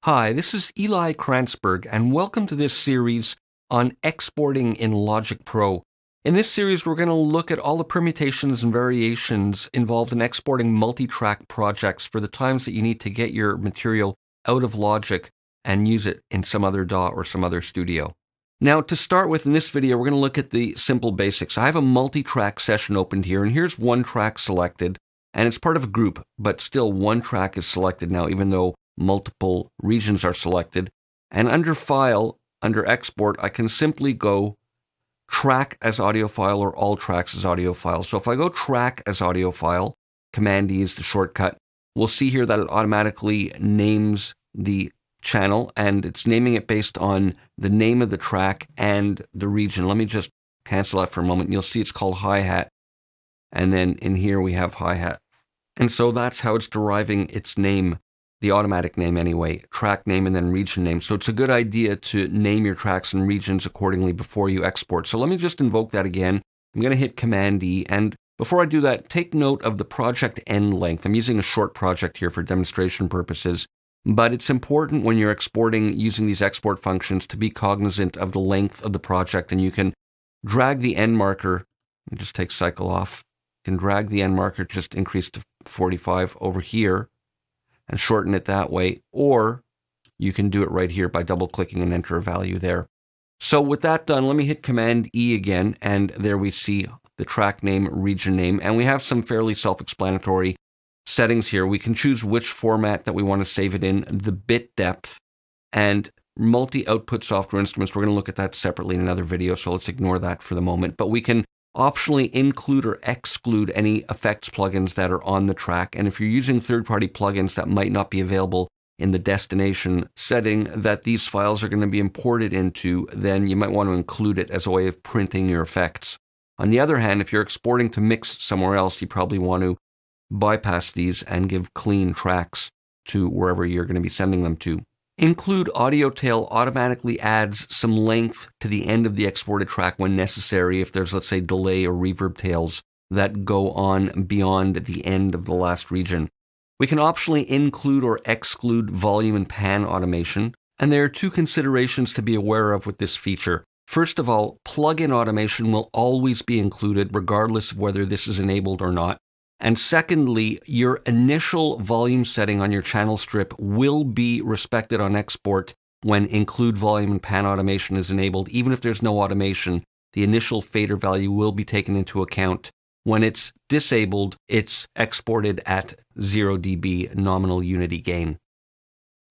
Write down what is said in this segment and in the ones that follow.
Hi, this is Eli Krantzberg, and welcome to this series on exporting in Logic Pro. In this series, we're going to look at all the permutations and variations involved in exporting multi-track projects for the times that you need to get your material out of Logic and use it in some other DAW or some other studio. Now, to start with, in this video, we're going to look at the simple basics. I have a multi-track session opened here, and here's one track selected, and it's part of a group, but still one track is selected now, even though multiple regions are selected. And under File, under Export, I can simply go Track as Audio File or All Tracks as Audio File. So if I go Track as Audio File, Command E is the shortcut, we'll see here that it automatically names the channel, and it's naming it based on the name of the track and the region. Let me just cancel that for a moment. You'll see it's called hi-hat, and then in here we have hi-hat. And so that's how it's deriving its name, the automatic name anyway, track name and then region name. So it's a good idea to name your tracks and regions accordingly before you export. So let me just invoke that again. I'm going to hit Command E, and before I do that, take note of the project end length. I'm using a short project here for demonstration purposes, but it's important when you're exporting using these export functions to be cognizant of the length of the project, and you can drag the end marker, and just take cycle off, you can drag the end marker, just increase to 45 over here, and shorten it that way, or you can do it right here by double-clicking and enter a value there. So with that done, let me hit Command E again, and there we see the track name, region name, and we have some fairly self-explanatory settings here. We can choose which format that we want to save it in, the bit depth, and multi-output software instruments. We're going to look at that separately in another video, so let's ignore that for the moment. But we can optionally include or exclude any effects plugins that are on the track. And if you're using third-party plugins that might not be available in the destination setting that these files are going to be imported into, then you might want to include it as a way of printing your effects. On the other hand, if you're exporting to mix somewhere else, you probably want to bypass these and give clean tracks to wherever you're going to be sending them to. Include audio tail automatically adds some length to the end of the exported track when necessary if there's, let's say, delay or reverb tails that go on beyond the end of the last region. We can optionally include or exclude volume and pan automation, and there are two considerations to be aware of with this feature. First of all, plug-in automation will always be included regardless of whether this is enabled or not. And secondly, your initial volume setting on your channel strip will be respected on export when include volume and pan automation is enabled. Even if there's no automation, the initial fader value will be taken into account. When it's disabled, it's exported at 0 dB nominal unity gain.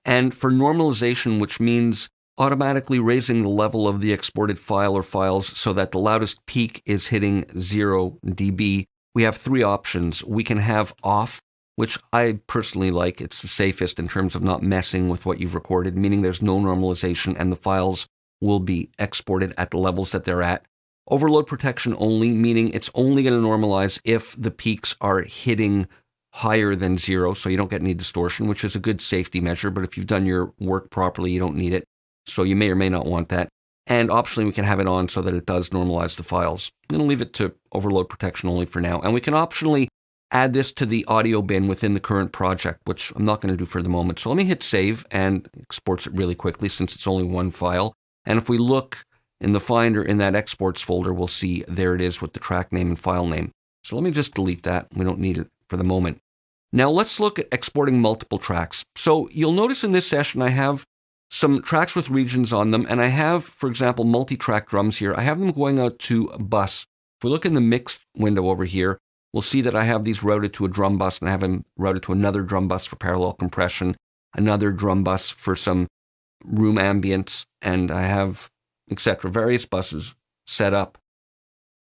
And for normalization, which means automatically raising the level of the exported file or files so that the loudest peak is hitting 0 dB, we have three options. We can have off, which I personally like. It's the safest in terms of not messing with what you've recorded, meaning there's no normalization and the files will be exported at the levels that they're at. Overload protection only, meaning it's only going to normalize if the peaks are hitting higher than 0, so you don't get any distortion, which is a good safety measure, but if you've done your work properly, you don't need it. So you may or may not want that. And optionally, we can have it on so that it does normalize the files. I'm going to leave it to overload protection only for now. And we can optionally add this to the audio bin within the current project, which I'm not going to do for the moment. So let me hit save, and it exports it really quickly since it's only one file. And if we look in the Finder in that exports folder, we'll see there it is with the track name and file name. So let me just delete that. We don't need it for the moment. Now let's look at exporting multiple tracks. So you'll notice in this session I have some tracks with regions on them, and I have, for example, multi-track drums here. I have them going out to a bus. If we look in the mix window over here, we'll see that I have these routed to a drum bus, and I have them routed to another drum bus for parallel compression, another drum bus for some room ambience, and I have, etc., various buses set up.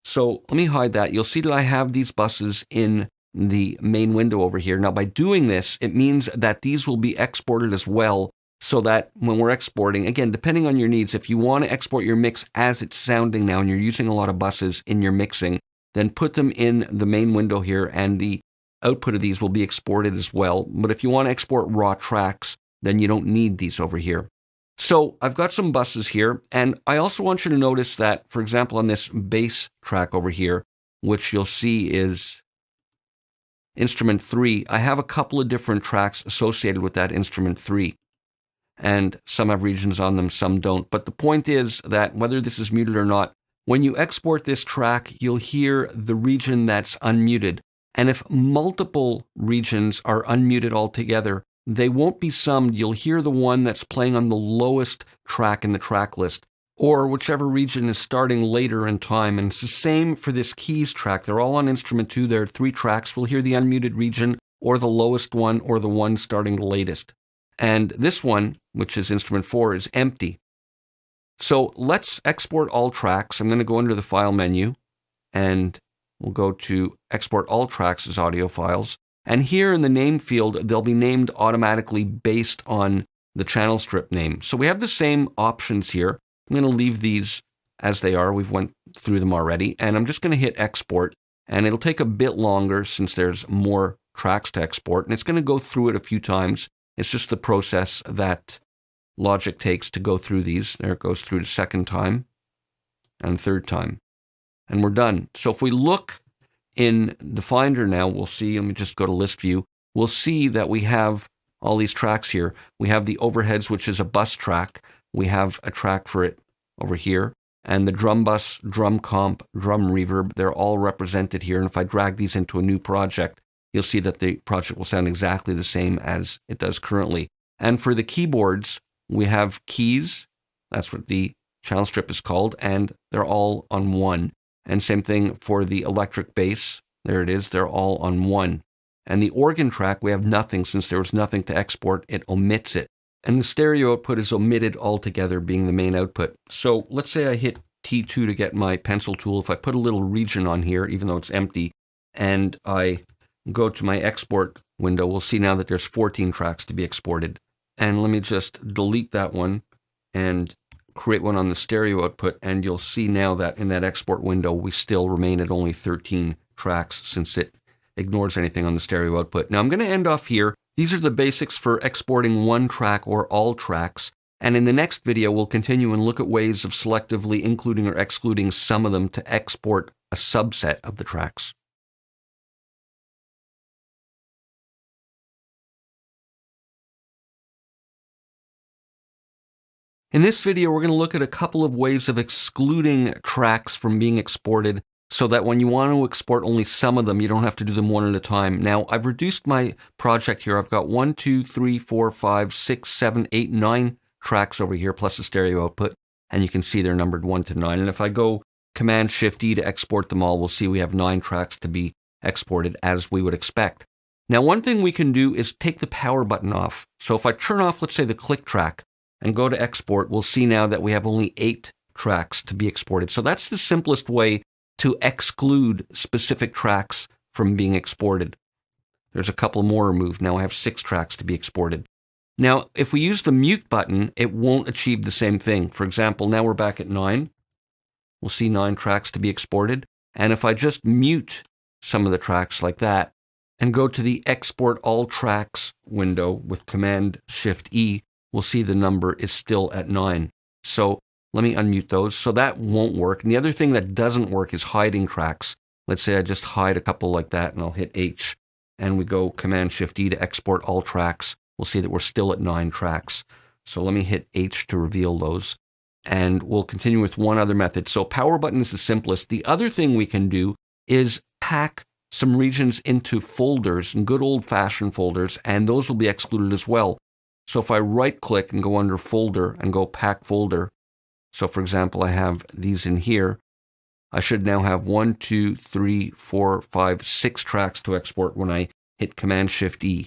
So let me hide that. You'll see that I have these buses in the main window over here. Now, by doing this, it means that these will be exported as well, so that when we're exporting, again, depending on your needs, if you want to export your mix as it's sounding now and you're using a lot of buses in your mixing, then put them in the main window here and the output of these will be exported as well. But if you want to export raw tracks, then you don't need these over here. So I've got some buses here, and I also want you to notice that, for example, on this bass track over here, which you'll see is instrument 3, I have a couple of different tracks associated with that instrument 3. and some have regions on them, some don't. But the point is that whether this is muted or not, when you export this track, you'll hear the region that's unmuted. And if multiple regions are unmuted altogether, they won't be summed. You'll hear the one that's playing on the lowest track in the track list, or whichever region is starting later in time. And it's the same for this keys track. They're all on instrument 2. There are 3 tracks. We'll hear the unmuted region, or the lowest one, or the one starting latest. And this one, which is instrument 4, is empty. So let's export all tracks. I'm going to go under the File menu, and we'll go to Export All Tracks as audio files. And here in the name field, they'll be named automatically based on the channel strip name. So we have the same options here. I'm going to leave these as they are. We've went through them already. And I'm just going to hit Export. And it'll take a bit longer since there's more tracks to export. And it's going to go through it a few times. It's just the process that Logic takes to go through these. There it goes through the second time and third time. And we're done. So if we look in the Finder now, we'll see, let me just go to List View, we'll see that we have all these tracks here. We have the overheads, which is a bus track. We have a track for it over here. And the drum bus, drum comp, drum reverb, they're all represented here. And if I drag these into a new project, you'll see that the project will sound exactly the same as it does currently. And for the keyboards, we have keys. That's what the channel strip is called. And they're all on 1. And same thing for the electric bass. There it is. They're all on 1. And the organ track, we have nothing. Since there was nothing to export, it omits it. And the stereo output is omitted altogether, being the main output. So let's say I hit T2 to get my pencil tool. If I put a little region on here, even though it's empty, and I go to my export window, we'll see now that there's 14 tracks to be exported. And let me just delete that one and create one on the stereo output, and you'll see now that in that export window, we still remain at only 13 tracks since it ignores anything on the stereo output. Now I'm going to end off here. These are the basics for exporting one track or all tracks. And in the next video, we'll continue and look at ways of selectively including or excluding some of them to export a subset of the tracks. In this video, we're going to look at a couple of ways of excluding tracks from being exported so that when you want to export only some of them, you don't have to do them one at a time. Now, I've reduced my project here. I've got 1, 2, 3, 4, 5, 6, 7, 8, 9 tracks over here, plus the stereo output. And you can see they're numbered 1 to 9. And if I go Command-Shift-E to export them all, we'll see we have 9 tracks to be exported as we would expect. Now, one thing we can do is take the power button off. So if I turn off, let's say, the click track, and go to export, we'll see now that we have only 8 tracks to be exported. So that's the simplest way to exclude specific tracks from being exported. There's a couple more removed. Now I have 6 tracks to be exported. Now, if we use the mute button, it won't achieve the same thing. For example, now we're back at 9. We'll see 9 tracks to be exported. And if I just mute some of the tracks like that and go to the Export All Tracks window with Command-Shift-E, we'll see the number is still at 9. So let me unmute those. So that won't work. And the other thing that doesn't work is hiding tracks. Let's say I just hide a couple like that, and I'll hit H. And we go Command-Shift-E to export all tracks. We'll see that we're still at 9 tracks. So let me hit H to reveal those. And we'll continue with one other method. So power button is the simplest. The other thing we can do is pack some regions into folders, and good old-fashioned folders, and those will be excluded as well. So if I right-click and go under Folder and go Pack Folder, so for example, I have these in here, I should now have 1, 2, 3, 4, 5, 6 tracks to export when I hit Command-Shift-E.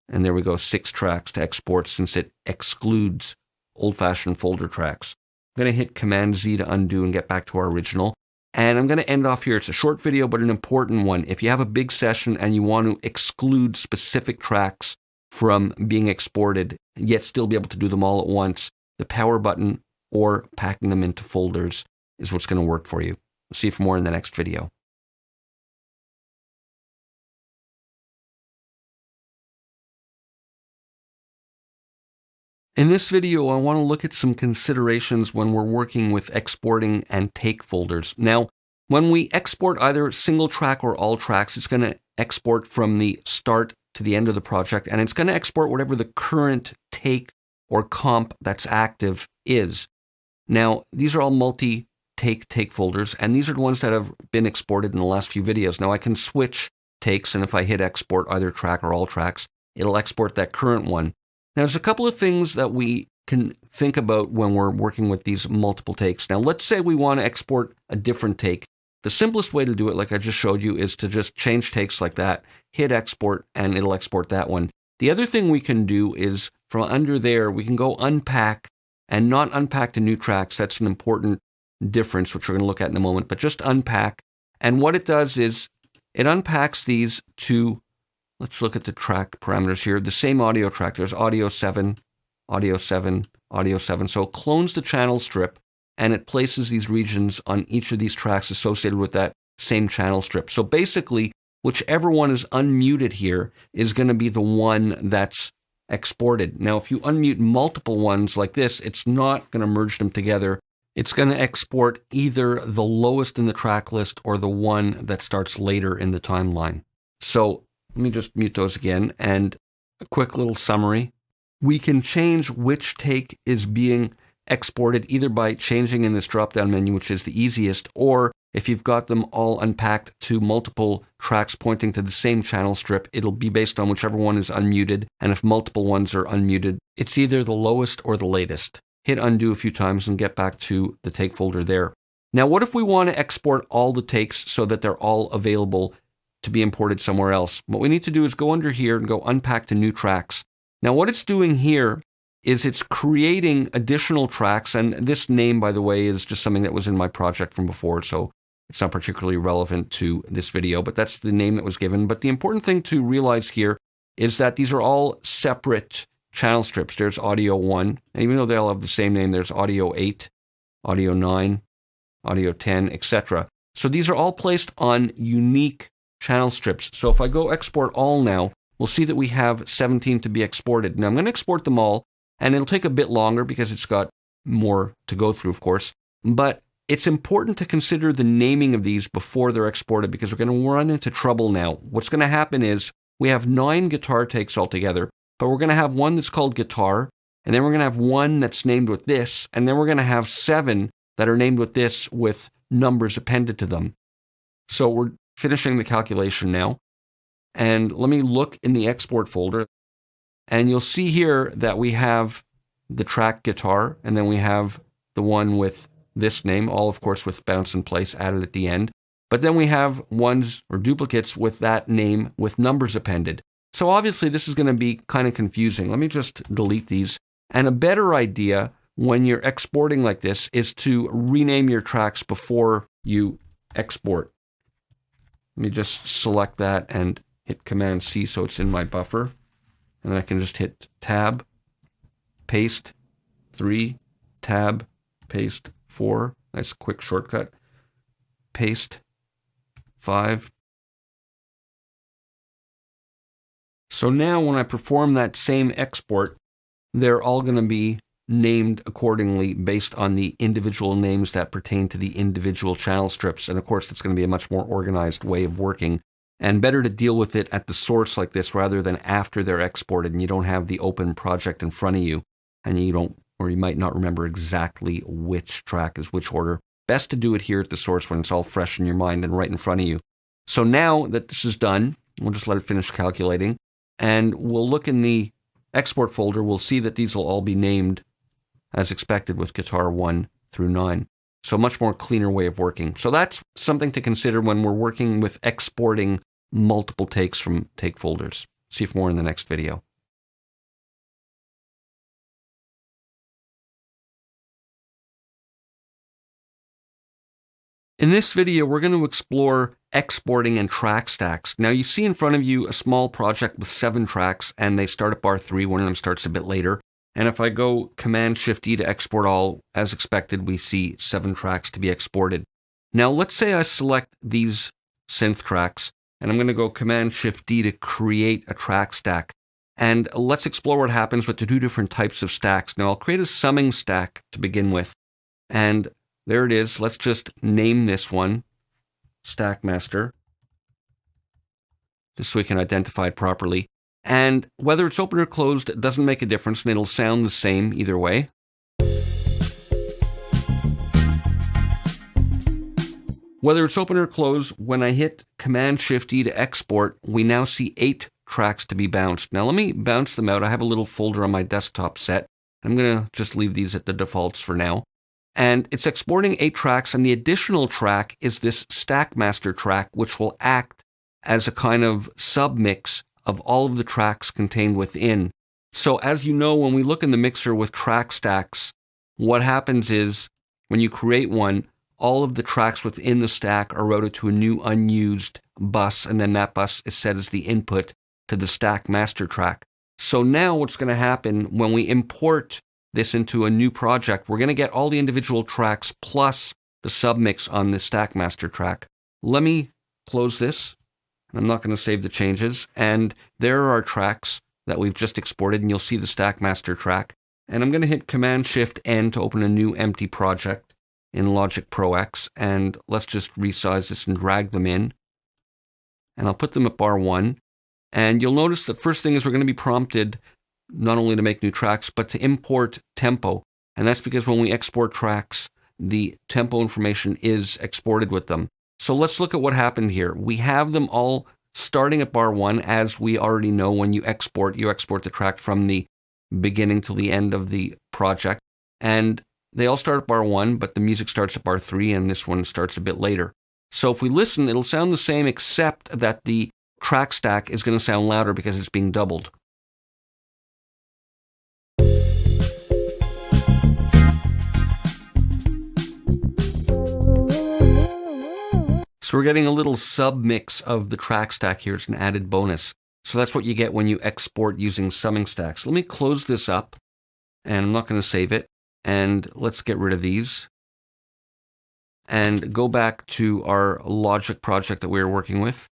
And there we go, 6 tracks to export since it excludes old-fashioned folder tracks. I'm going to hit Command-Z to undo and get back to our original. And I'm going to end off here. It's a short video, but an important one. If you have a big session and you want to exclude specific tracks from being exported, yet still be able to do them all at once, the power button or packing them into folders is what's going to work for you. We'll see you for more in the next video. In this video, I want to look at some considerations when we're working with exporting and take folders. Now, when we export either single track or all tracks, it's going to export from the start to the end of the project, and it's going to export whatever the current take or comp that's active is. Now, these are all multi-take folders, and these are the ones that have been exported in the last few videos. Now, I can switch takes, and if I hit export either track or all tracks, it'll export that current one. Now, there's a couple of things that we can think about when we're working with these multiple takes. Now, let's say we want to export a different take. The simplest way to do it, like I just showed you, is to just change takes like that, hit export, and it'll export that one. The other thing we can do is from under there, we can go unpack and not unpack to new tracks. That's an important difference, which we're going to look at in a moment, but just unpack. And what it does is it unpacks these to, let's look at the track parameters here, the same audio track. There's audio 7, audio 7, audio 7. So it clones the channel strip and it places these regions on each of these tracks associated with that same channel strip. So basically, whichever one is unmuted here is going to be the one that's exported. Now, if you unmute multiple ones like this, it's not going to merge them together. It's going to export either the lowest in the track list or the one that starts later in the timeline. So let me just mute those again. And a quick little summary. We can change which take is being exported either by changing in this drop-down menu, which is the easiest, or if you've got them all unpacked to multiple tracks pointing to the same channel strip, it'll be based on whichever one is unmuted. And if multiple ones are unmuted, it's either the lowest or the latest. Hit undo a few times and get back to the take folder there. Now, what if we want to export all the takes so that they're all available to be imported somewhere else? What we need to do is go under here and go unpack to new tracks. Now, what it's doing here is it's creating additional tracks. And this name, by the way, is just something that was in my project from before. So it's not particularly relevant to this video, but that's the name that was given. But the important thing to realize here is that these are all separate channel strips. There's audio 1, and even though they all have the same name, there's audio 8, audio 9, audio 10, etc. So these are all placed on unique channel strips. So if I go export all now, we'll see that we have 17 to be exported. Now I'm going to export them all, and it'll take a bit longer because it's got more to go through, of course. But it's important to consider the naming of these before they're exported because we're going to run into trouble now. What's going to happen is we have 9 guitar takes altogether, but we're going to have one that's called guitar, and then we're going to have one that's named with this, and then we're going to have 7 that are named with this with numbers appended to them. So we're finishing the calculation now. And let me look in the export folder. And you'll see here that we have the track guitar, and then we have the one with this name, all of course with bounce in place added at the end. But then we have ones or duplicates with that name with numbers appended. So obviously this is going to be kind of confusing. Let me just delete these. And a better idea when you're exporting like this is to rename your tracks before you export. Let me just select that and hit Command C so it's in my buffer. And then I can just hit Tab, Paste, 3, Tab, Paste, 4. Nice quick shortcut. Paste, 5. So now when I perform that same export, they're all going to be named accordingly based on the individual names that pertain to the individual channel strips. And of course, that's going to be a much more organized way of working. And better to deal with it at the source like this rather than after they're exported and you don't have the open project in front of you and you don't, or you might not remember exactly which track is which order. Best to do it here at the source when it's all fresh in your mind and right in front of you. So now that this is done, we'll just let it finish calculating and we'll look in the export folder. We'll see that these will all be named as expected with guitar 1 through 9. So a much more cleaner way of working. So that's something to consider when we're working with exporting multiple takes from take folders. See if more in the next video. In this video, we're going to explore exporting and track stacks. Now you see in front of you a small project with 7 tracks and they start at bar 3. One of them starts a bit later. And if I go Command-Shift-E to export all, as expected, we see 7 tracks to be exported. Now let's say I select these synth tracks and I'm going to go Command-Shift-D to create a track stack. And let's explore what happens with the 2 different types of stacks. Now I'll create a summing stack to begin with. And there it is. Let's just name this one Stack Master, just so we can identify it properly. And whether it's open or closed, it doesn't make a difference, and it'll sound the same either way. Whether it's open or closed, when I hit Command-Shift-E to export, we now see 8 tracks to be bounced. Now let me bounce them out. I have a little folder on my desktop set. I'm going to just leave these at the defaults for now. And it's exporting 8 tracks, and the additional track is this stack master track, which will act as a kind of submix of all of the tracks contained within. So as you know, when we look in the mixer with track stacks, what happens is when you create one, all of the tracks within the stack are routed to a new unused bus, and then that bus is set as the input to the stack master track. So now what's going to happen when we import this into a new project, we're going to get all the individual tracks plus the submix on the stack master track. Let me close this. I'm not going to save the changes. And there are our tracks that we've just exported, and you'll see the stack master track. And I'm going to hit Command-Shift-N to open a new empty project in Logic Pro X. And let's just resize this and drag them in. And I'll put them at bar 1. And you'll notice the first thing is we're going to be prompted not only to make new tracks, but to import tempo. And that's because when we export tracks, the tempo information is exported with them. So let's look at what happened here. We have them all starting at bar 1, as we already know when you export the track from the beginning till the end of the project. And they all start at bar 1, but the music starts at bar 3, and this one starts a bit later. So if we listen, it'll sound the same, except that the track stack is going to sound louder because it's being doubled. So we're getting a little submix of the track stack here. It's an added bonus. So that's what you get when you export using summing stacks. Let me close this up, and I'm not going to save it. And let's get rid of these and go back to our Logic project that we were working with.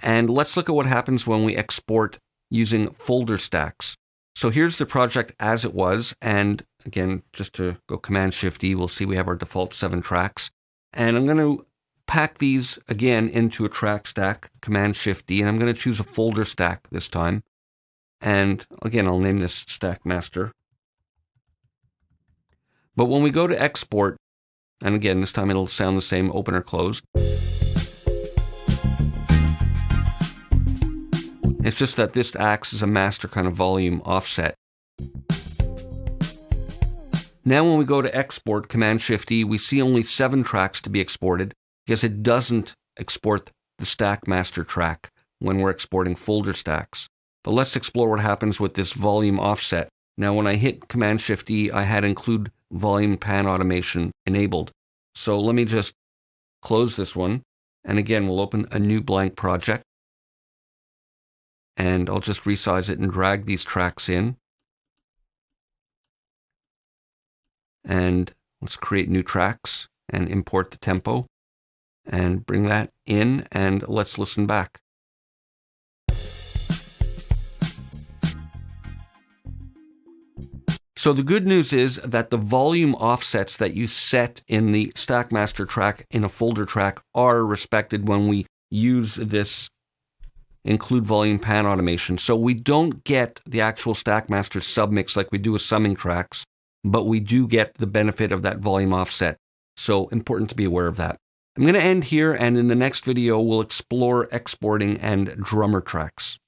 And let's look at what happens when we export using folder stacks. So here's the project as it was. And again, just to go Command-Shift-E, we'll see we have our default 7 tracks. And I'm going to pack these again into a track stack, Command-Shift-D, and I'm going to choose a folder stack this time. And again, I'll name this Stack Master. But when we go to export, and again, this time it'll sound the same, open or closed. It's just that this acts as a master kind of volume offset. Now when we go to export, Command-Shift-E, we see only 7 tracks to be exported because it doesn't export the stack master track when we're exporting folder stacks. But let's explore what happens with this volume offset. Now when I hit Command-Shift-E, I had include volume pan automation enabled. So let me just close this one. And again, we'll open a new blank project. And I'll just resize it and drag these tracks in. And let's create new tracks and import the tempo and bring that in, and let's listen back. So the good news is that the volume offsets that you set in the stack master track in a folder track are respected when we use this include volume pan automation. So we don't get the actual stack master submix like we do with summing tracks, but we do get the benefit of that volume offset. So important to be aware of that. I'm going to end here, and in the next video, we'll explore exporting and drummer tracks.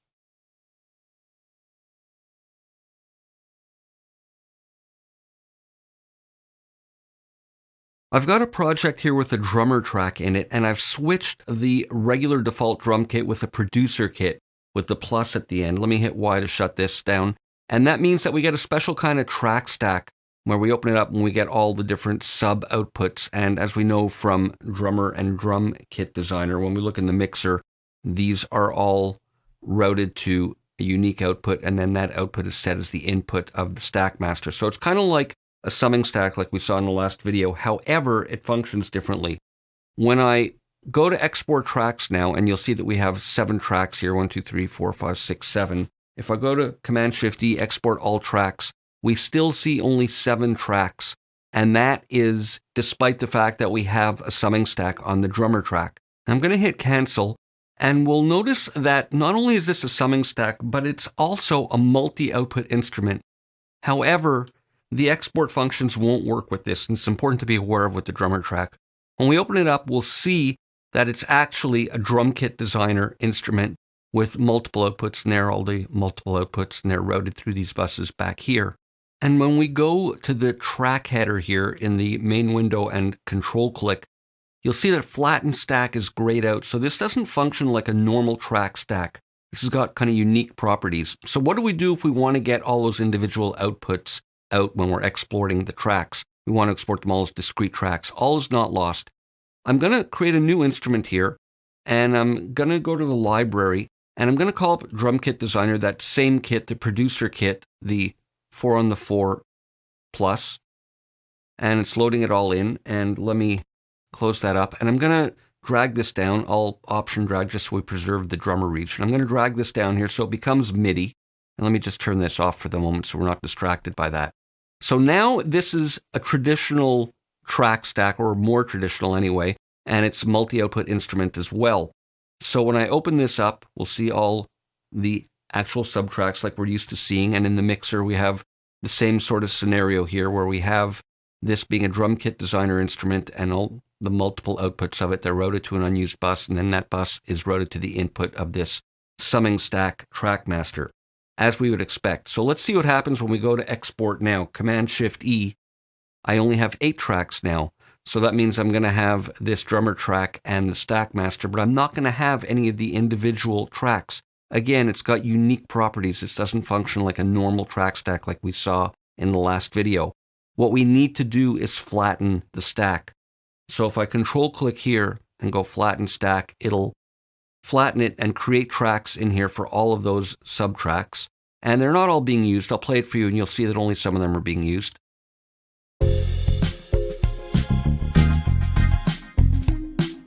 I've got a project here with a drummer track in it, and I've switched the regular default drum kit with a producer kit with the plus at the end. Let me hit Y to shut this down. And that means that we get a special kind of track stack where we open it up and we get all the different sub outputs. And as we know from Drummer and Drum Kit Designer, when we look in the mixer, these are all routed to a unique output, and then that output is set as the input of the stack master. So it's kind of like a summing stack like we saw in the last video. However, it functions differently. When I go to export tracks now, and you'll see that we have 7 tracks here, 1, 2, 3, 4, 5, 6, 7. If I go to Command-Shift-E, export all tracks, we still see only 7 tracks. And that is despite the fact that we have a summing stack on the drummer track. I'm going to hit cancel, And we'll notice that not only is this a summing stack, but it's also a multi-output instrument. However, the export functions won't work with this, and it's important to be aware of with the drummer track. When we open it up, we'll see that it's actually a drum kit designer instrument with multiple outputs, and there are all the multiple outputs, and they're routed through these buses back here. And when we go to the track header here in the main window and control click, you'll see that flatten stack is grayed out. So this doesn't function like a normal track stack. This has got kind of unique properties. So what do we do if we want to get all those individual outputs out when we're exporting the tracks? We want to export them all as discrete tracks. All is not lost. I'm going to create a new instrument here, and I'm going to go to the library, and I'm going to call up Drum Kit Designer, that same kit, the producer kit, the 4 on the 4 plus, and it's loading it all in. And let me close that up, and I'm going to drag this down. I'll option drag just so we preserve the drummer region. I'm going to drag this down here so it becomes MIDI. And let me just turn this off for the moment so we're not distracted by that. So now this is a traditional track stack, or more traditional anyway, and it's a multi-output instrument as well. So when I open this up, we'll see all the actual subtracks like we're used to seeing, and in the mixer we have the same sort of scenario here where we have this being a drum kit designer instrument and all the multiple outputs of it. They're routed to an unused bus, and then that bus is routed to the input of this summing stack track master, as we would expect. So let's see what happens when we go to export now. Command-Shift-E. I only have 8 tracks now. So that means I'm going to have this drummer track and the stack master, but I'm not going to have any of the individual tracks. Again, it's got unique properties. This doesn't function like a normal track stack like we saw in the last video. What we need to do is flatten the stack. So if I control click here and go flatten stack, it'll flatten it and create tracks in here for all of those subtracks. And they're not all being used. I'll play it for you and you'll see that only some of them are being used.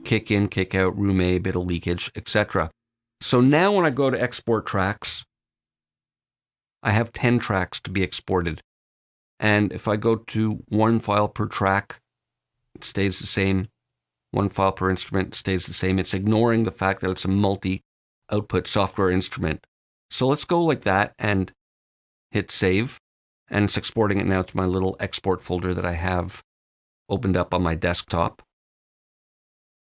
Kick in, kick out, room A, bit of leakage, etc. So now when I go to export tracks, I have 10 tracks to be exported. And if I go to 1 file per track, it stays the same. 1 file per instrument stays the same. It's ignoring the fact that it's a multi-output software instrument. So let's go like that and hit save. And it's exporting it now to my little export folder that I have opened up on my desktop.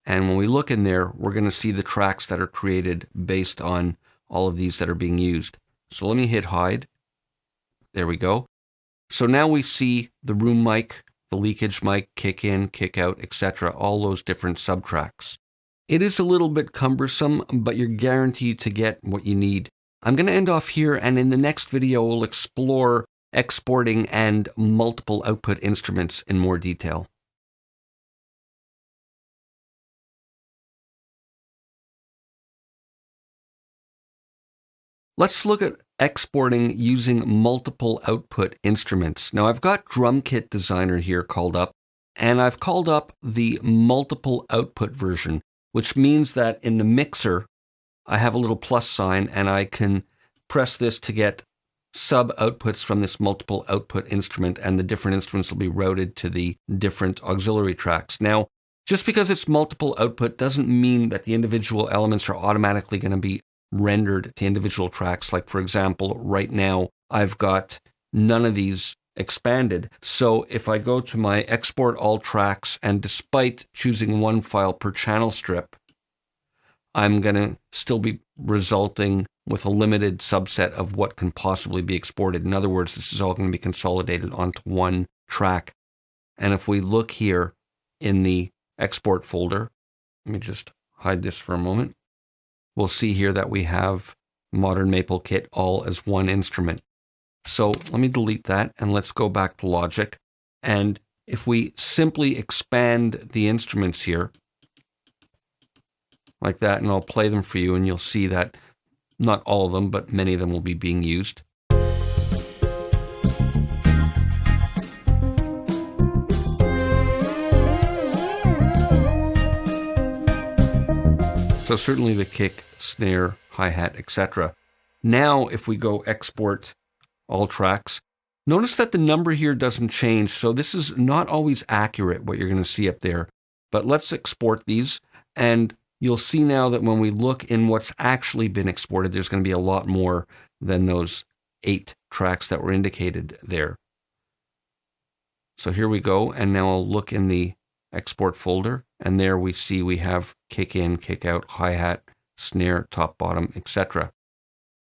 And when we look in there, we're going to see the tracks that are created based on all of these that are being used. So let me hit hide. There we go. So now we see the room mic, the leakage mic, kick in, kick out, etc. All those different subtracks. It is a little bit cumbersome, but you're guaranteed to get what you need. I'm going to end off here, and in the next video, we'll explore exporting and multiple output instruments in more detail. Let's look at exporting using multiple output instruments. Now I've got Drum Kit Designer here called up, and I've called up the multiple output version, which means that in the mixer, I have a little plus sign and I can press this to get sub outputs from this multiple output instrument, and the different instruments will be routed to the different auxiliary tracks. Now, just because it's multiple output doesn't mean that the individual elements are automatically going to be rendered to individual tracks. Like for example, right now I've got none of these expanded. So if I go to my export all tracks, and despite choosing 1 file per channel strip, I'm going to still be resulting with a limited subset of what can possibly be exported. In other words, this is all going to be consolidated onto 1 track. And if we look here in the export folder, let me just hide this for a moment. We'll see here that we have Modern Maple Kit all as 1 instrument. So let me delete that and let's go back to Logic. And if we simply expand the instruments here, like that, and I'll play them for you, and you'll see that not all of them, but many of them will be being used. So certainly the kick, snare, hi-hat, etc. Now if we go export all tracks, notice that the number here doesn't change, so this is not always accurate what you're going to see up there. But let's export these, and you'll see now that when we look in what's actually been exported, there's going to be a lot more than those 8 tracks that were indicated there. So here we go, and now I'll look in the export folder, and there we see we have kick in, kick out, hi-hat, snare, top, bottom, etc.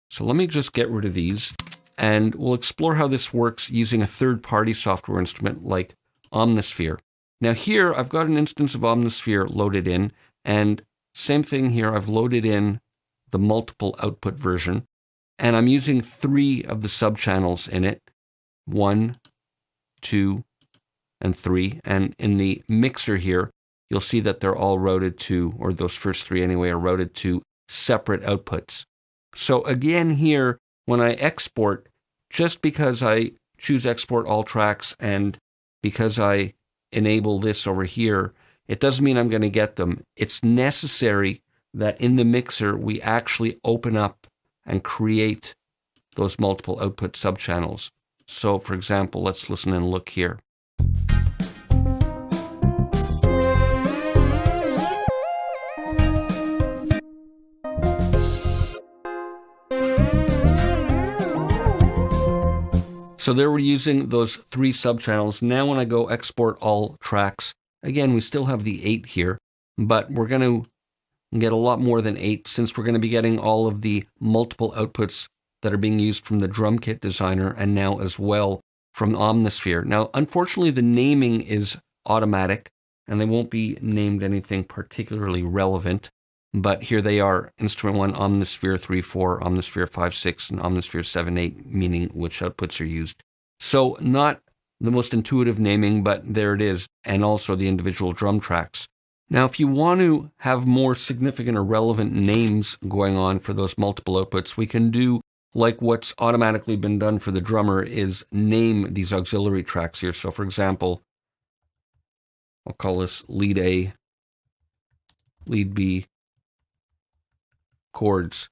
So let me just get rid of these, and we'll explore how this works using a third-party software instrument like Omnisphere. Now here, I've got an instance of Omnisphere loaded in, and same thing here, I've loaded in the multiple output version, and I'm using 3 of the subchannels in it, 1, 2, and 3. And in the mixer here, you'll see that they're all routed to, or those first 3 anyway, are routed to separate outputs. So again here, when I export, just because I choose export all tracks and because I enable this over here, it doesn't mean I'm going to get them. It's necessary that in the mixer, we actually open up and create those multiple output subchannels. So for example, let's listen and look here. So there we're using those 3 subchannels. Now when I go export all tracks, again, we still have the 8 here, but we're going to get a lot more than 8 since we're going to be getting all of the multiple outputs that are being used from the drum kit designer and now as well from Omnisphere. Now, unfortunately, the naming is automatic and they won't be named anything particularly relevant, but here they are, Instrument 1, Omnisphere 3.4, Omnisphere 5.6, and Omnisphere 7.8, meaning which outputs are used. So not the most intuitive naming, but there it is, and also the individual drum tracks. Now, if you want to have more significant or relevant names going on for those multiple outputs, we can do like what's automatically been done for the drummer is name these auxiliary tracks here. So for example, I'll call this lead A, lead B, chords.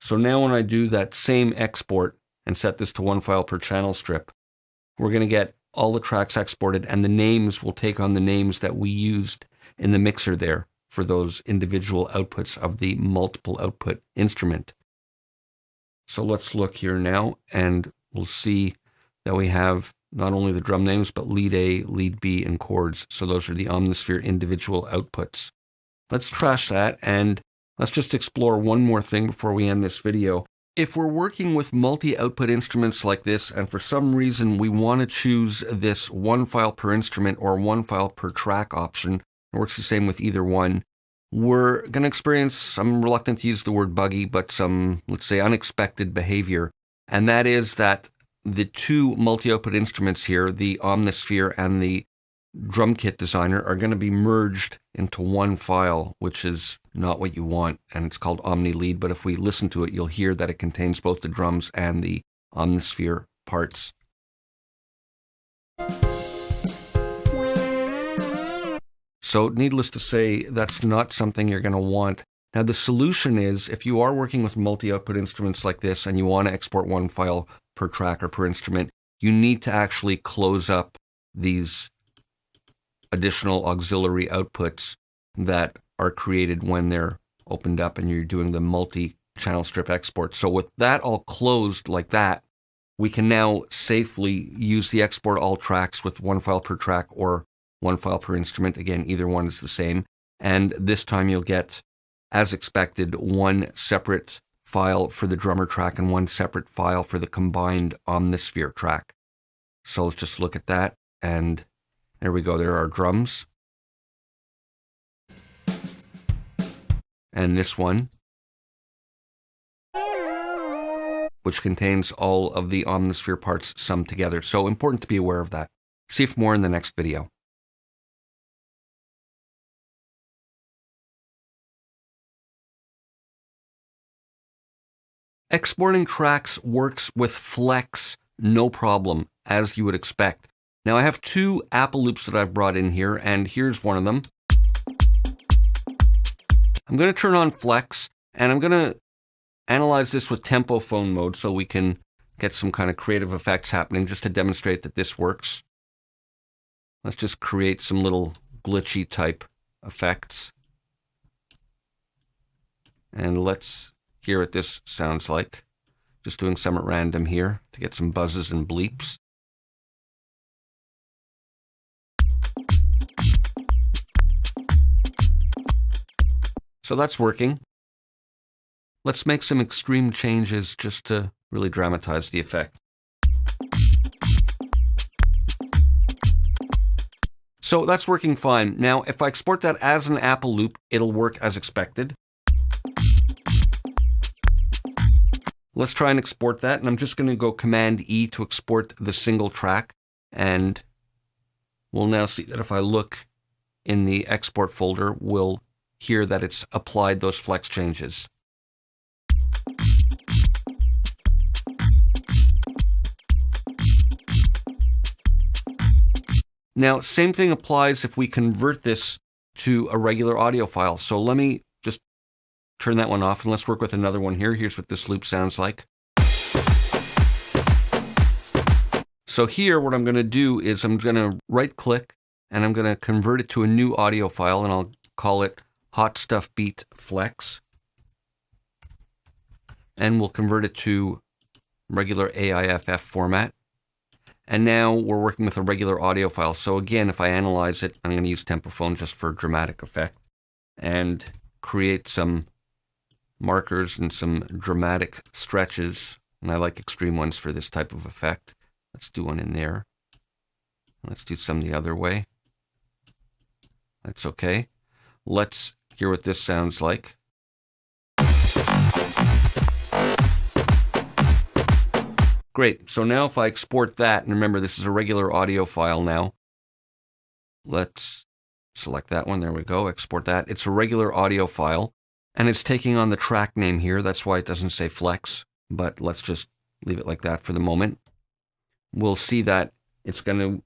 So now when I do that same export and set this to 1 file per channel strip, we're going to get all the tracks exported and the names will take on the names that we used in the mixer there for those individual outputs of the multiple output instrument. So let's look here now and we'll see that we have not only the drum names, but lead A, lead B, and chords. So those are the Omnisphere individual outputs. Let's trash that and let's just explore one more thing before we end this video. If we're working with multi-output instruments like this, and for some reason we want to choose this 1 file per instrument or 1 file per track option, it works the same with either one, we're going to experience, I'm reluctant to use the word buggy, but some, let's say, unexpected behavior. And that is that the 2 multi-output instruments here, the Omnisphere and the drum kit designer, are going to be merged into 1 file, which is not what you want, and it's called Omni Lead, but if we listen to it, you'll hear that it contains both the drums and the Omnisphere parts. So needless to say, that's not something you're going to want. Now the solution is, if you are working with multi-output instruments like this and you want to export 1 file per track or per instrument, you need to actually close up these additional auxiliary outputs that are created when they're opened up and you're doing the multi-channel strip export. So with that all closed like that, we can now safely use the export all tracks with 1 file per track or 1 file per instrument. Again, either one is the same. And this time you'll get, as expected, 1 separate file for the drummer track and 1 separate file for the combined Omnisphere track. So let's just look at that. And there we go. There are drums. And this one, which contains all of the Omnisphere parts summed together. So important to be aware of that. See if more in the next video. Exporting tracks works with Flex, no problem, as you would expect. Now I have 2 Apple loops that I've brought in here, and here's one of them. I'm going to turn on Flex, and I'm going to analyze this with tempo phone mode so we can get some kind of creative effects happening just to demonstrate that this works. Let's just create some little glitchy type effects. And let's hear what this sounds like. Just doing some at random here to get some buzzes and bleeps. So that's working. Let's make some extreme changes just to really dramatize the effect. So that's working fine. Now, if I export that as an Apple loop, it'll work as expected. Let's try and export that, and I'm just going to go Command E to export the single track, and we'll now see that if I look in the export folder, we'll hear that it's applied those flex changes. Now, same thing applies if we convert this to a regular audio file. So let me just turn that one off and let's work with another one here. Here's what this loop sounds like. So here, what I'm going to do is I'm going to right click and I'm going to convert it to a new audio file, and I'll call it Hot Stuff Beat Flex. And we'll convert it to regular AIFF format. And now we're working with a regular audio file. So again, if I analyze it, I'm going to use Tempophone just for dramatic effect and create some markers and some dramatic stretches. And I like extreme ones for this type of effect. Let's do one in there. Let's do some the other way. That's okay. Let's hear what this sounds like. Great. So now if I export that, and remember this is a regular audio file now. Let's select that one. There we go. Export that. It's a regular audio file, and it's taking on the track name here. That's why it doesn't say flex, but let's just leave it like that for the moment. We'll see that it's going to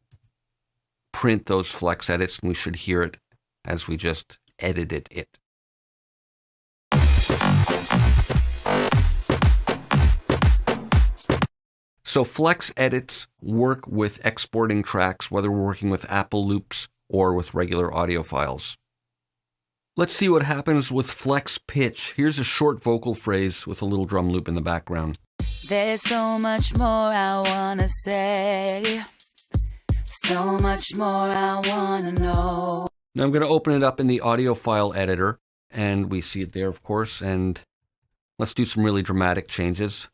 print those flex edits, and we should hear it as we just edited it. So flex edits work with exporting tracks, whether we're working with Apple loops or with regular audio files. Let's see what happens with flex pitch. Here's a short vocal phrase with a little drum loop in the background. There's so much more I wanna say, so much more I wanna know. Now I'm going to open it up in the audio file editor, and we see it there, of course, and let's do some really dramatic changes.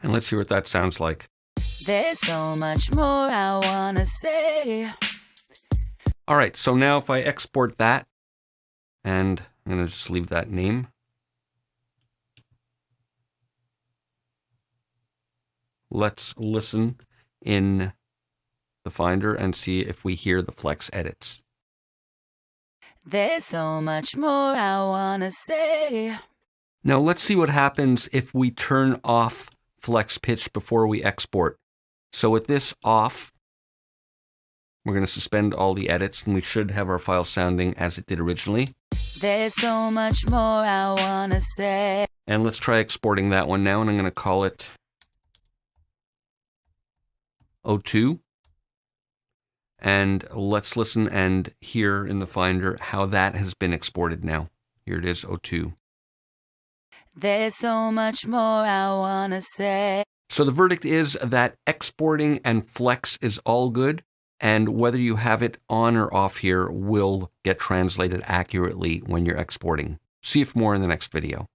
And let's hear what that sounds like. There's so much more I wanna say. All right, so now if I export that, and I'm going to just leave that name. Let's listen in the Finder and see if we hear the flex edits. There's so much more I wanna say. Now let's see what happens if we turn off flex pitch before we export. So with this off, we're going to suspend all the edits, and we should have our file sounding as it did originally. There's so much more I wanna say. And let's try exporting that one now, and I'm going to call it O2. And let's listen and hear in the Finder how that has been exported now. Here it is, O2. There's so much more I wanna say. So the verdict is that exporting and flex is all good, and whether you have it on or off here will get translated accurately when you're exporting. See you for more in the next video.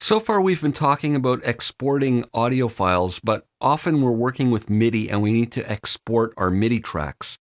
So far we've been talking about exporting audio files, but often we're working with MIDI and we need to export our MIDI tracks.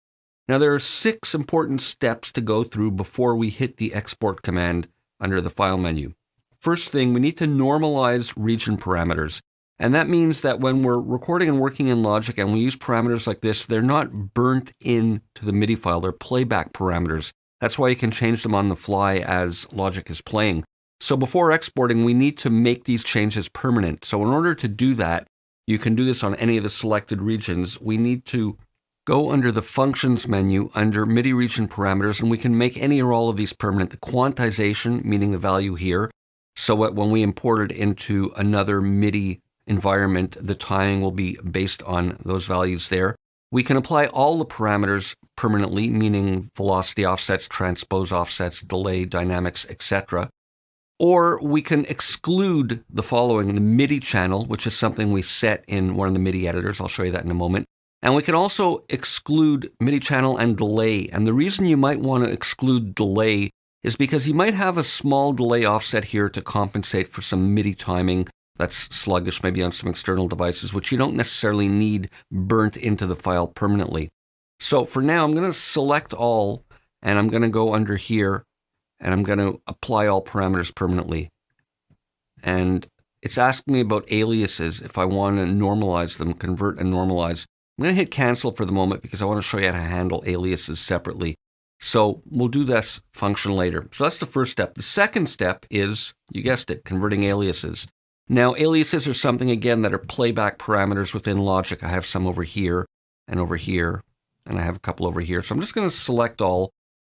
Now there are 6 important steps to go through before we hit the export command under the file menu. First thing, we need to normalize region parameters. And that means that when we're recording and working in Logic and we use parameters like this, they're not burnt into the MIDI file, they're playback parameters. That's why you can change them on the fly as Logic is playing. So before exporting, we need to make these changes permanent. So in order to do that, you can do this on any of the selected regions. We need to go under the Functions menu under MIDI region parameters, and we can make any or all of these permanent. The quantization, meaning the value here, so when we import it into another MIDI environment, the timing will be based on those values there. We can apply all the parameters permanently, meaning velocity offsets, transpose offsets, delay, dynamics, etc. Or we can exclude the following: the MIDI channel, which is something we set in one of the MIDI editors. I'll show you that in a moment. And we can also exclude MIDI channel and delay. And the reason you might want to exclude delay is because you might have a small delay offset here to compensate for some MIDI timing that's sluggish, maybe on some external devices, which you don't necessarily need burnt into the file permanently. So for now, I'm going to select all, and I'm going to go under here, and I'm going to apply all parameters permanently. And it's asking me about aliases, if I want to normalize them, convert and normalize. I'm going to hit cancel for the moment because I want to show you how to handle aliases separately. So we'll do this function later. So that's the first step. The second step is, you guessed it, converting aliases. Now, aliases are something, again, that are playback parameters within Logic. I have some over here, and I have a couple over here. So I'm just going to select all.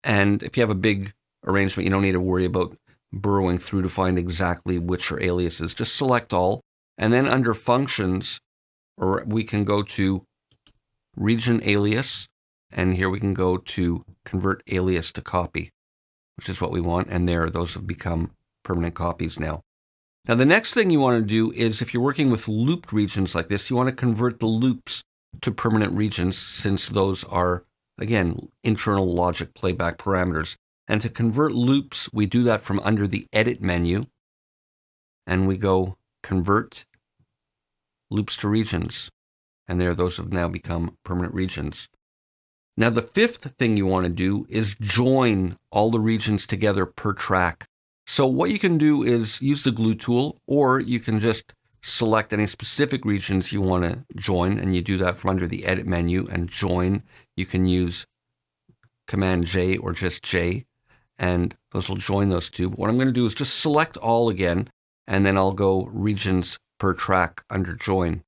And if you have a big arrangement, you don't need to worry about burrowing through to find exactly which are aliases. Just select all. And then under Functions, or we can go to Region Alias, and here we can go to Convert Alias to Copy, which is what we want. And there, those have become permanent copies now. Now, the next thing you want to do is, if you're working with looped regions like this, you want to convert the loops to permanent regions, since those are, again, internal Logic playback parameters. And to convert loops, we do that from under the Edit menu, and we go Convert Loops to Regions. And there, those have now become permanent regions. Now, the fifth thing you want to do is join all the regions together per track. So what you can do is use the glue tool, or you can just select any specific regions you want to join, and you do that from under the Edit menu and join. You can use Command J or just J, and those will join those two. But what I'm going to do is just select all again, and then I'll go regions per track under join.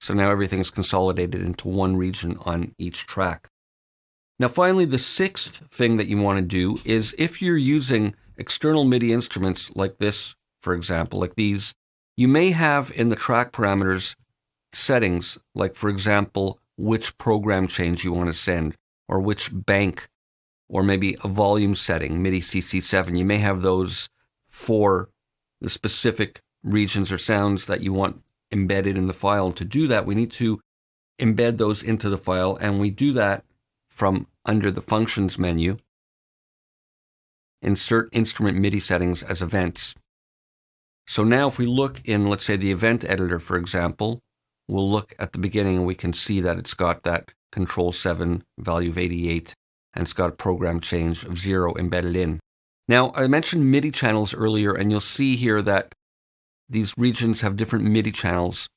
So now everything's consolidated into one region on each track. Now finally, the sixth thing that you want to do is, if you're using external MIDI instruments like this, for example, like these, you may have in the track parameters settings, like for example, which program change you want to send, or which bank, or maybe a volume setting, MIDI CC7. You may have those for the specific regions or sounds that you want embedded in the file. To do that, we need to embed those into the file, and we do that from under the Functions menu, insert Instrument MIDI settings as events. So now if we look in, let's say, the event editor, for example, we'll look at the beginning and we can see that it's got that Control 7 value of 88, and it's got a program change of 0 embedded in. Now, I mentioned MIDI channels earlier, and you'll see here that these regions have different MIDI channels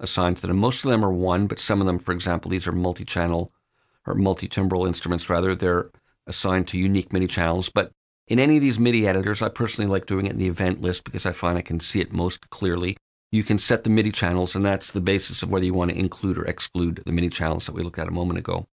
assigned to them. Most of them are 1, but some of them, for example, these are multi-channel or multi-timbral instruments, rather. They're assigned to unique MIDI channels. But in any of these MIDI editors, I personally like doing it in the event list because I find I can see it most clearly. You can set the MIDI channels, and that's the basis of whether you want to include or exclude the MIDI channels that we looked at a moment ago.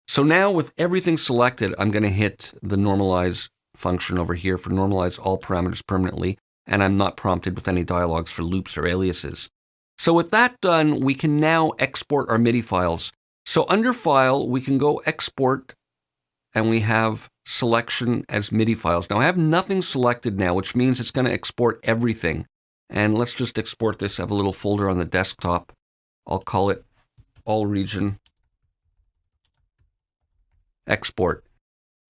So now with everything selected, I'm going to hit the normalize function over here for normalize all parameters permanently, and I'm not prompted with any dialogues for loops or aliases. So with that done, we can now export our MIDI files. So under File, we can go Export, and we have Selection as MIDI files. Now I have nothing selected now, which means it's going to export everything. And let's just export this. I have a little folder on the desktop. I'll call it All Region Export.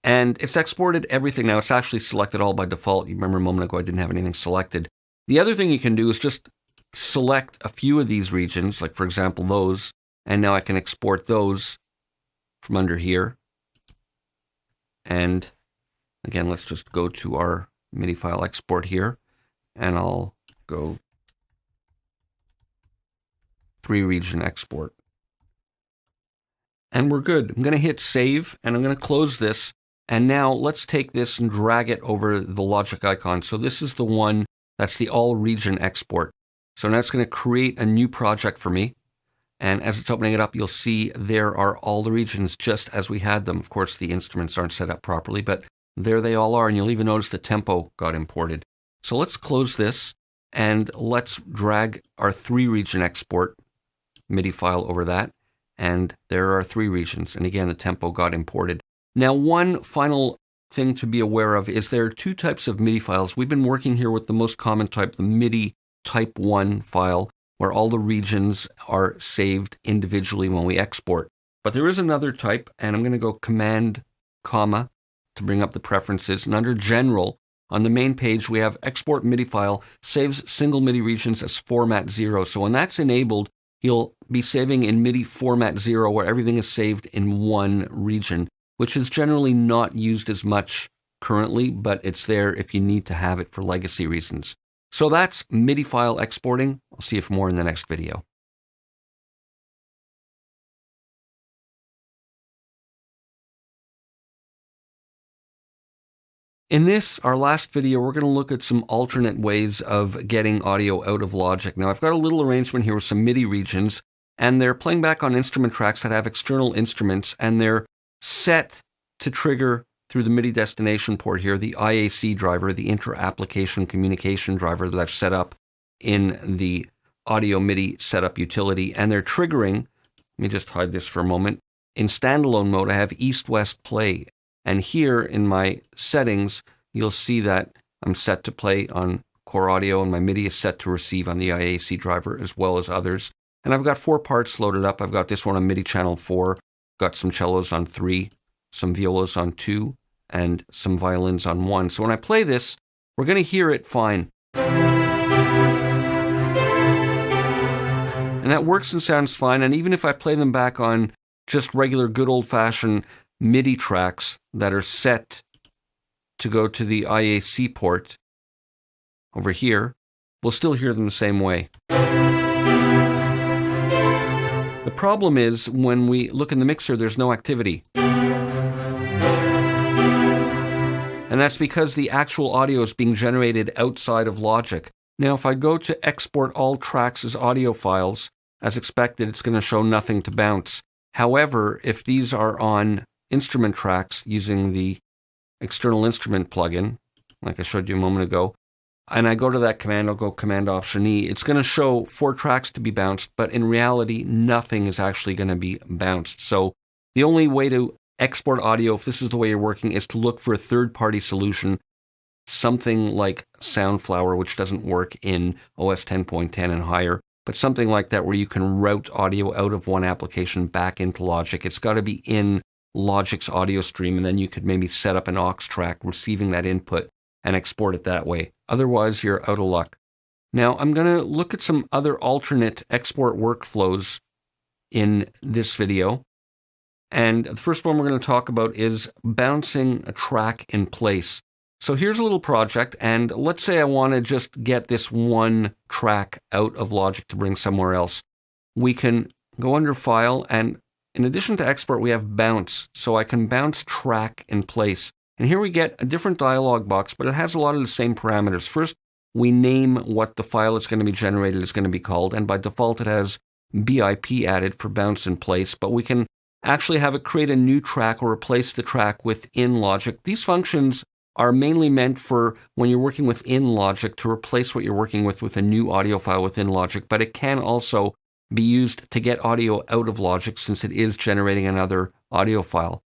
And it's exported everything now. It's actually selected all by default. You remember a moment ago I didn't have anything selected. The other thing you can do is just select a few of these regions, like for example those, and now I can export those from under here. And again, let's just go to our MIDI file export here, and I'll go 3-region export. And we're good. I'm going to hit save, and I'm going to close this. And now let's take this and drag it over the Logic icon. So this is the one that's the all region export. So now it's going to create a new project for me. And as it's opening it up, you'll see there are all the regions just as we had them. Of course, the instruments aren't set up properly, but there they all are. And you'll even notice the tempo got imported. So let's close this and let's drag our 3-region export MIDI file over that. And there are 3 regions. And again, the tempo got imported. Now, one final thing to be aware of is there are 2 types of MIDI files. We've been working here with the most common type, the MIDI type 1 file, where all the regions are saved individually when we export. But there is another type, and I'm going to go Command, comma, to bring up the preferences. And under General, on the main page, we have Export MIDI file, saves single MIDI regions as format 0. So when that's enabled, you'll be saving in MIDI format 0, where everything is saved in one region, which is generally not used as much currently, but it's there if you need to have it for legacy reasons. So that's MIDI file exporting. I'll see you for more in the next video. In this, our last video, we're going to look at some alternate ways of getting audio out of Logic. Now, I've got a little arrangement here with some MIDI regions, and they're playing back on instrument tracks that have external instruments, and they're set to trigger through the MIDI destination port here, the IAC driver, the inter-application communication driver that I've set up in the Audio MIDI setup utility, and they're triggering, let me just hide this for a moment, in standalone mode I have east-west play. And here in my settings, you'll see that I'm set to play on core audio and my MIDI is set to receive on the IAC driver as well as others. And I've got 4 parts loaded up. I've got this one on MIDI channel 4, got some cellos on 3, some violas on 2, and some violins on 1. So when I play this, we're going to hear it fine. And that works and sounds fine. And even if I play them back on just regular good old-fashioned MIDI tracks that are set to go to the IAC port over here, we'll still hear them the same way. The problem is when we look in the mixer, there's no activity. And that's because the actual audio is being generated outside of Logic. Now, if I go to export all tracks as audio files, as expected, it's going to show nothing to bounce. However, if these are on instrument tracks using the external instrument plugin, like I showed you a moment ago, and I go to that command, I'll go Command Option E, it's going to show 4 tracks to be bounced, but in reality, nothing is actually going to be bounced. So the only way to export audio, if this is the way you're working, is to look for a third-party solution, something like Soundflower, which doesn't work in OS 10.10 and higher, but something like that where you can route audio out of one application back into Logic. It's got to be in Logic's audio stream, and then you could maybe set up an aux track receiving that input and export it that way. Otherwise, you're out of luck. Now, I'm going to look at some other alternate export workflows in this video. And the first one we're going to talk about is bouncing a track in place. So here's a little project, and let's say I want to just get this one track out of Logic to bring somewhere else. We can go under File, and in addition to export, we have bounce. So I can bounce track in place. And here we get a different dialog box, but it has a lot of the same parameters. First, we name what the file that's going to be generated is going to be called. And by default, it has BIP added for bounce in place. But we can actually have it create a new track or replace the track within Logic. These functions are mainly meant for when you're working within Logic to replace what you're working with a new audio file within Logic. But it can also be used to get audio out of Logic since it is generating another audio file.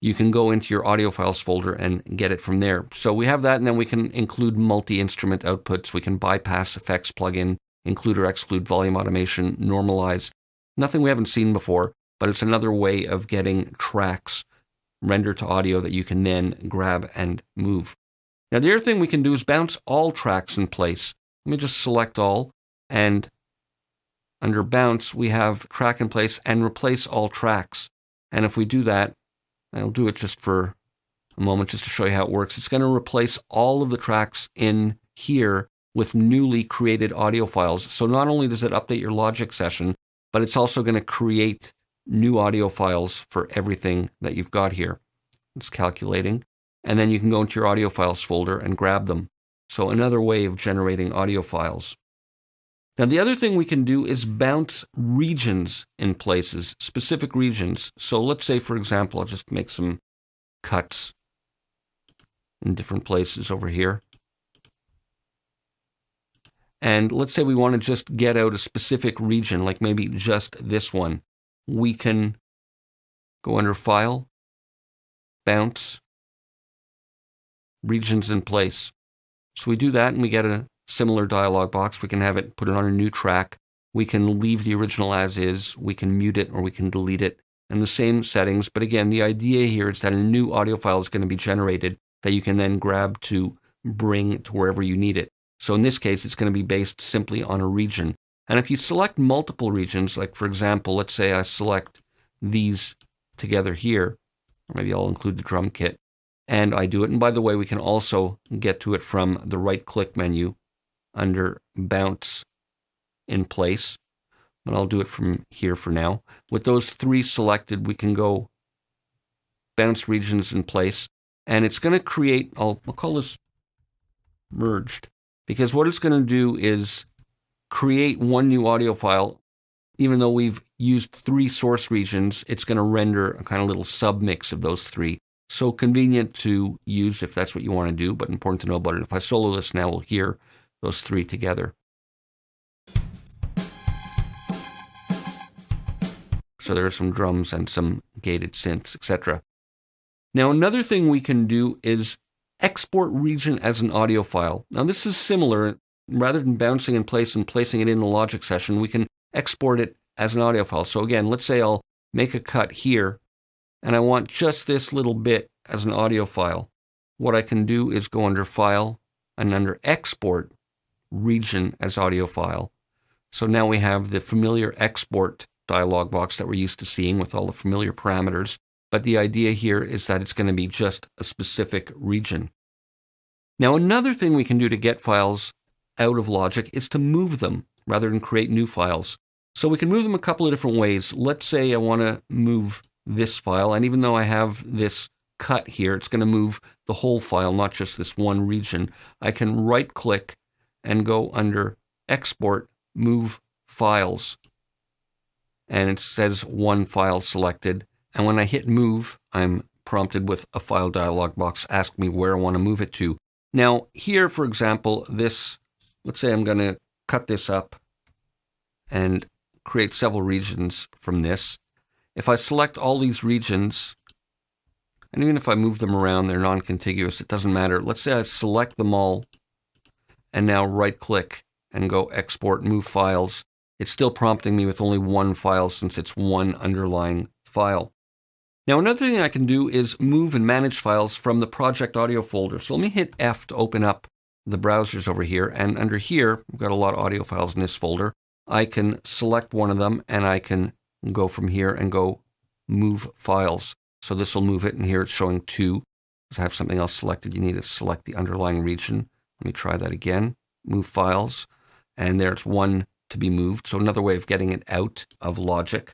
You can go into your audio files folder and get it from there. So we have that, and then we can include multi-instrument outputs. We can bypass effects plugin, include or exclude volume automation, normalize. Nothing we haven't seen before, but it's another way of getting tracks rendered to audio that you can then grab and move. Now the other thing we can do is bounce all tracks in place. Let me just select all, and under bounce, we have track in place and replace all tracks. And if we do that, I'll do it just for a moment just to show you how it works. It's going to replace all of the tracks in here with newly created audio files. So not only does it update your Logic session, but it's also going to create new audio files for everything that you've got here. It's calculating. And then you can go into your audio files folder and grab them. So another way of generating audio files. Now, the other thing we can do is bounce regions in places, specific regions. So let's say, for example, I'll just make some cuts in different places over here. And let's say we want to just get out a specific region, like maybe just this one. We can go under File, Bounce, Regions in Place. So we do that and we get a similar dialog box. We can have it, put it on a new track. We can leave the original as is. We can mute it or we can delete it. And the same settings. But again, the idea here is that a new audio file is going to be generated that you can then grab to bring to wherever you need it. So in this case, it's going to be based simply on a region. And if you select multiple regions, like for example, let's say I select these together here, or maybe I'll include the drum kit, and I do it. And by the way, we can also get to it from the right-click menu under Bounce in Place. But I'll do it from here for now. With those three selected, we can go Bounce Regions in Place. And it's going to create, I'll call this Merged. Because what it's going to do is create one new audio file. Even though we've used three source regions, it's going to render a kind of little submix of those three. So convenient to use if that's what you want to do, but important to know about it. If I solo this now, we'll hear those three together. So there are some drums and some gated synths, etc. Now another thing we can do is export region as an audio file. Now this is similar. Rather than bouncing in place and placing it in the Logic session, we can export it as an audio file. So again, let's say I'll make a cut here, and I want just this little bit as an audio file. What I can do is go under File, and under Export, Region as Audio File. So now we have the familiar export dialog box that we're used to seeing with all the familiar parameters. But the idea here is that it's going to be just a specific region. Now, another thing we can do to get files out of Logic is to move them rather than create new files. So we can move them a couple of different ways. Let's say I want to move this file, and even though I have this cut here, it's going to move the whole file, not just this one region. I can right-click and go under Export, Move Files. And it says one file selected. And when I hit Move, I'm prompted with a file dialog box asking me where I want to move it to. Now, here, for example, this, let's say I'm going to cut this up and create several regions from this. If I select all these regions, and even if I move them around, they're non-contiguous, it doesn't matter. Let's say I select them all and now right-click and go Export, Move Files. It's still prompting me with only one file since it's one underlying file. Now, another thing I can do is move and manage files from the project audio folder. So let me hit F to open up the browsers over here. And under here, we've got a lot of audio files in this folder. I can select one of them and I can go from here and go Move Files. So this will move it, and here it's showing two. Because I have something else selected, you need to select the underlying region. Let me try that again. Move Files. And there it's one to be moved. So another way of getting it out of Logic.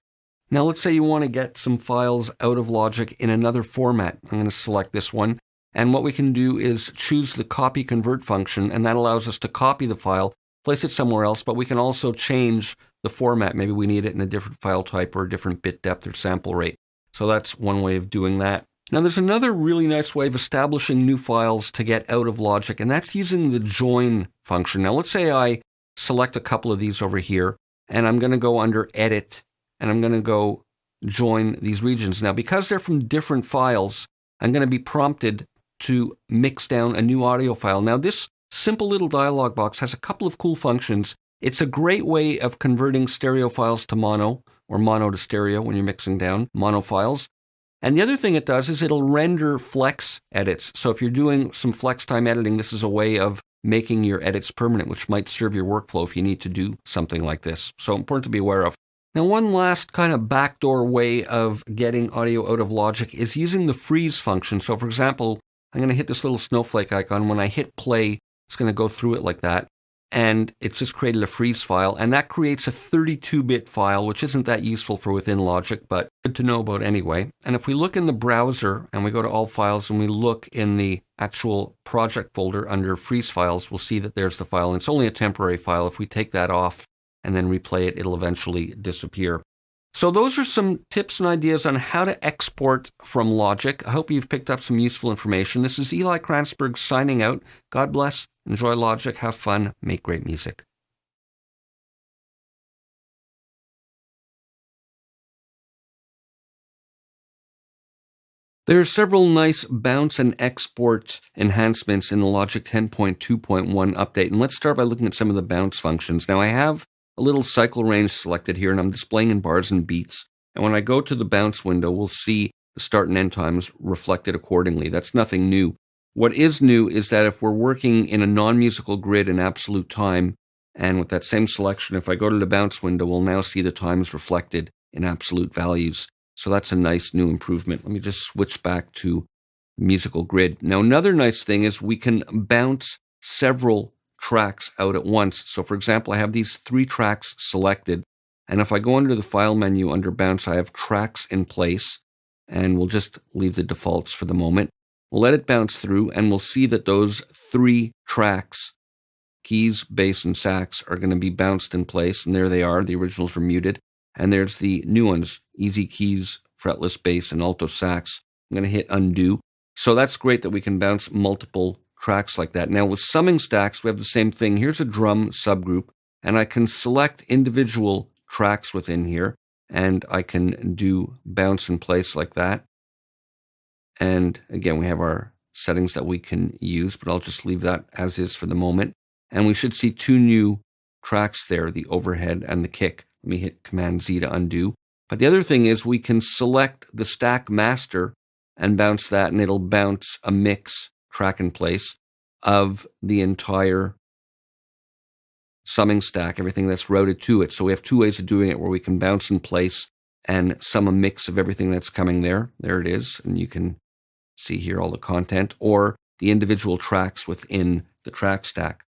Now let's say you want to get some files out of Logic in another format. I'm going to select this one. And what we can do is choose the copy convert function, and that allows us to copy the file, place it somewhere else, but we can also change the format. Maybe we need it in a different file type or a different bit depth or sample rate. So that's one way of doing that. Now there's another really nice way of establishing new files to get out of Logic, and that's using the join function. Now let's say I select a couple of these over here, and I'm going to go under Edit, and I'm going to go join these regions. Now, because they're from different files, I'm going to be prompted to mix down a new audio file. Now, this simple little dialog box has a couple of cool functions. It's a great way of converting stereo files to mono, or mono to stereo when you're mixing down mono files. And the other thing it does is it'll render flex edits. So if you're doing some flex time editing, this is a way of making your edits permanent, which might serve your workflow if you need to do something like this. So important to be aware of. Now, one last kind of backdoor way of getting audio out of Logic is using the freeze function. So for example, I'm going to hit this little snowflake icon. When I hit play, it's going to go through it like that. And it's just created a freeze file. And that creates a 32-bit file, which isn't that useful for within Logic, but good to know about anyway. And if we look in the browser and we go to all files and we look in the actual project folder under freeze files, we'll see that there's the file. And it's only a temporary file. If we take that off, and then replay it, it'll eventually disappear. So those are some tips and ideas on how to export from Logic. I hope you've picked up some useful information. This is Eli Kranzberg signing out. God bless. Enjoy Logic. Have fun. Make great music. There are several nice bounce and export enhancements in the Logic 10.2.1 update. And let's start by looking at some of the bounce functions. Now I have a little cycle range selected here, and I'm displaying in bars and beats. And when I go to the bounce window, we'll see the start and end times reflected accordingly. That's nothing new. What is new is that if we're working in a non-musical grid in absolute time, and with that same selection, if I go to the bounce window, we'll now see the times reflected in absolute values. So that's a nice new improvement. Let me just switch back to musical grid. Now, another nice thing is we can bounce several tracks out at once. So for example, I have these 3 tracks selected. And if I go under the file menu under bounce, I have tracks in place, and we'll just leave the defaults for the moment. We'll let it bounce through, and we'll see that those 3 tracks, keys, bass, and sax, are going to be bounced in place. And there they are. The originals were muted. And there's the new ones, easy keys, fretless bass, and alto sax. I'm going to hit undo. So that's great that we can bounce multiple tracks like that. Now with summing stacks, we have the same thing. Here's a drum subgroup, and I can select individual tracks within here, and I can do bounce in place like that. And again, we have our settings that we can use, but I'll just leave that as is for the moment. And we should see 2 new tracks there, the overhead and the kick. Let me hit Command Z to undo. But the other thing is we can select the stack master and bounce that, and it'll bounce a mix track in place of the entire summing stack, everything that's routed to it. So we have 2 ways of doing it, where we can bounce in place and sum a mix of everything that's coming there. There it is. And you can see here all the content, or the individual tracks within the track stack.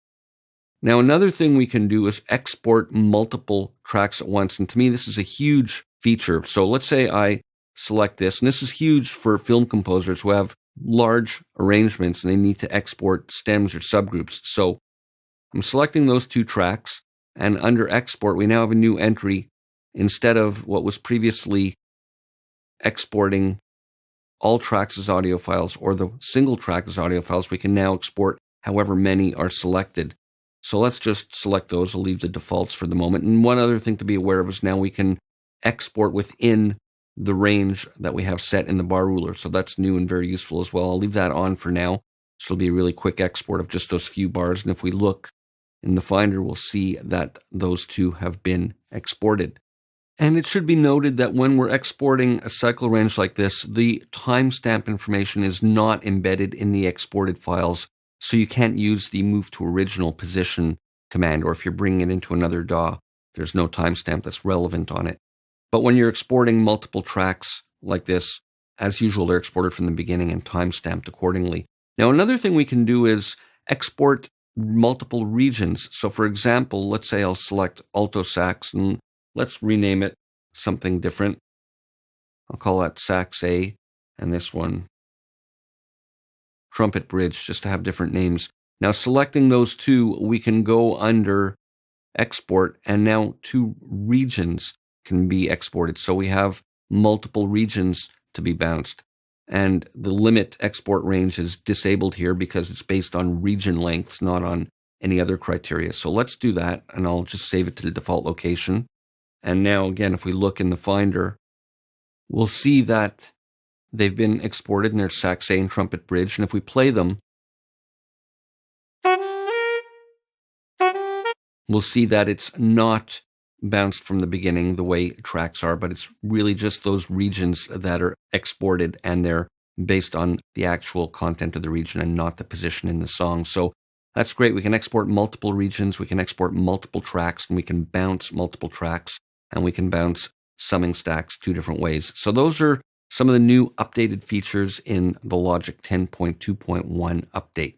Now, another thing we can do is export multiple tracks at once. And to me, this is a huge feature. So let's say I select this, and this is huge for film composers who have large arrangements and they need to export stems or subgroups. So I'm selecting those 2 tracks, and under export, we now have a new entry. Instead of what was previously exporting all tracks as audio files or the single track as audio files, we can now export however many are selected. So let's just select those. I'll leave the defaults for the moment. And one other thing to be aware of is now we can export within the range that we have set in the bar ruler. So that's new and very useful as well. I'll leave that on for now. So it'll be a really quick export of just those few bars. And if we look in the Finder, we'll see that those 2 have been exported. And it should be noted that when we're exporting a cycle range like this, the timestamp information is not embedded in the exported files. So you can't use the move to original position command, or if you're bringing it into another DAW, there's no timestamp that's relevant on it. But when you're exporting multiple tracks like this, as usual, they're exported from the beginning and timestamped accordingly. Now, another thing we can do is export multiple regions. So for example, let's say I'll select alto sax, and let's rename it something different. I'll call that sax A, and this one trumpet bridge, just to have different names. Now, selecting those 2, we can go under export, and now 2 regions can be exported. So we have multiple regions to be bounced. And the limit export range is disabled here because it's based on region lengths, not on any other criteria. So let's do that, and I'll just save it to the default location. And now, again, if we look in the Finder, we'll see that they've been exported, and there's sax A and trumpet bridge. And if we play them, we'll see that it's not bounced from the beginning the way tracks are, but it's really just those regions that are exported, and they're based on the actual content of the region and not the position in the song. So that's great. We can export multiple regions, we can export multiple tracks, and we can bounce multiple tracks, and we can bounce summing stacks 2 different ways. So those are some of the new updated features in the Logic 10.2.1 update.